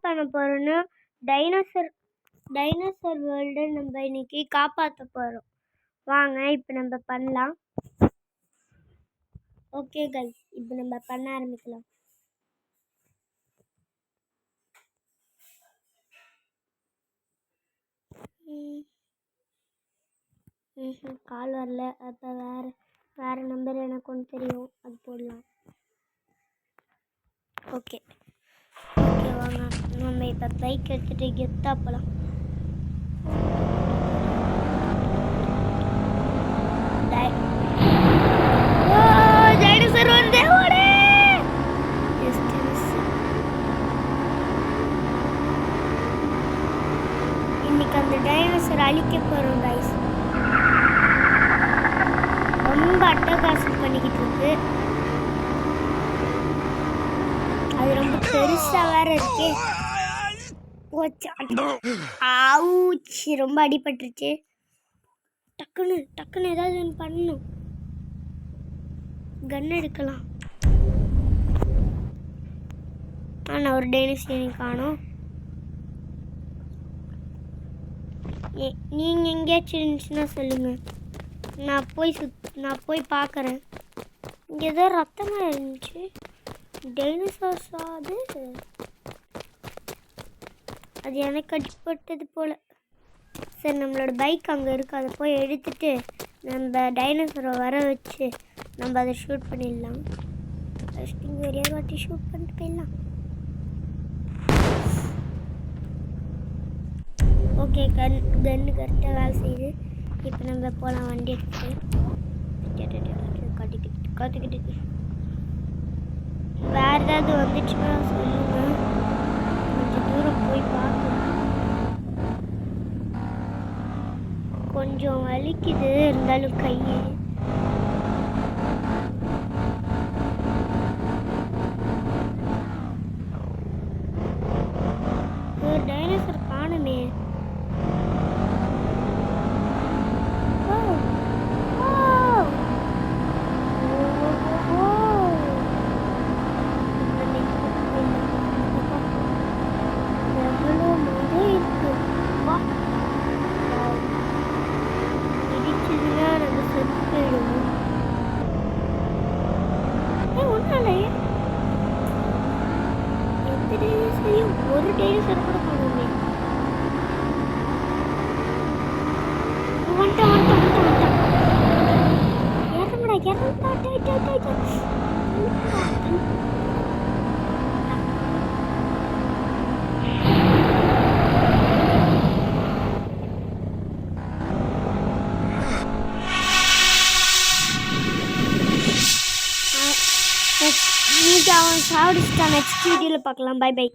பண்ண போகிறோன்னா dinosaur world நம்ம இன்னைக்கு காப்பாற்ற போகிறோம். வாங்க இப்போ நம்ம பண்ணலாம். ஓகே கைஸ், இப்போ நம்ம பண்ண ஆரம்பிக்கலாம். கால் வரல. அப்போ வேறு நம்பர் எனக்கு ஒன்று தெரியும், அது போடலாம். ஓகே வாங்க நம்ம இப்போ பைக் எடுத்துகிட்டு கெத்தாக போகலாம். டைனோசர் வந்து இன்னைக்கு அந்த டைனோசர் அழிக்க போகிறோம் கைஸ். ரொம்ப அட்டகாசம் பண்ணிக்கிட்டு இருக்கு. அது ரொம்ப பெருசா வேற இருக்கு. ரொம்ப அடிபட்டுருச்சு. டக்குன்னு ஏதாவது ஒன்று பண்ணணும். கன் எடுக்கலாம். ஆனால் ஒரு டைனோசர் காணோம். நீங்கள் எங்கேயாச்சும் இருந்துச்சுன்னா சொல்லுங்கள், நான் போய் பார்க்குறேன். இங்கே ஏதோ ரத்தமாக இருந்துச்சு. டைனோசர்ஸா அது எனக்கு அடிப்பட்டது போல். சரி, நம்மளோட பைக் அங்கே இருக்குது, அதை போய் எடுத்துட்டு நம்ம டைனோசரை வர வச்சு நம்ம அதை ஷூட் பண்ணிடலாம். ஃபஸ்ட் இங்கே ஒரே வாட்டி ஷூட் பண்ணிட்டு போயிடலாம். ஓகே, கன்று கரெக்டாக வேலை செய்யுது. இப்போ நம்ம போகலாம். வண்டி கற்றுக்கிட்டு வேறு ஏதாவது வந்துச்சுன்னா சொல்லுங்கள், கொஞ்சம் தூரம் போய் பார்க்கணும். கொஞ்சம் வலிக்குது, இருந்தாலும் கையை ஒரு டைனோசர் காணுமே. ஒரு டைனோசர் கூட காணுமே. இன்னைக்கு அவன் சாப்பிடுச்சுட்டான். நெக்ஸ்ட் வீடியோவில் பார்க்கலாம். Bye by.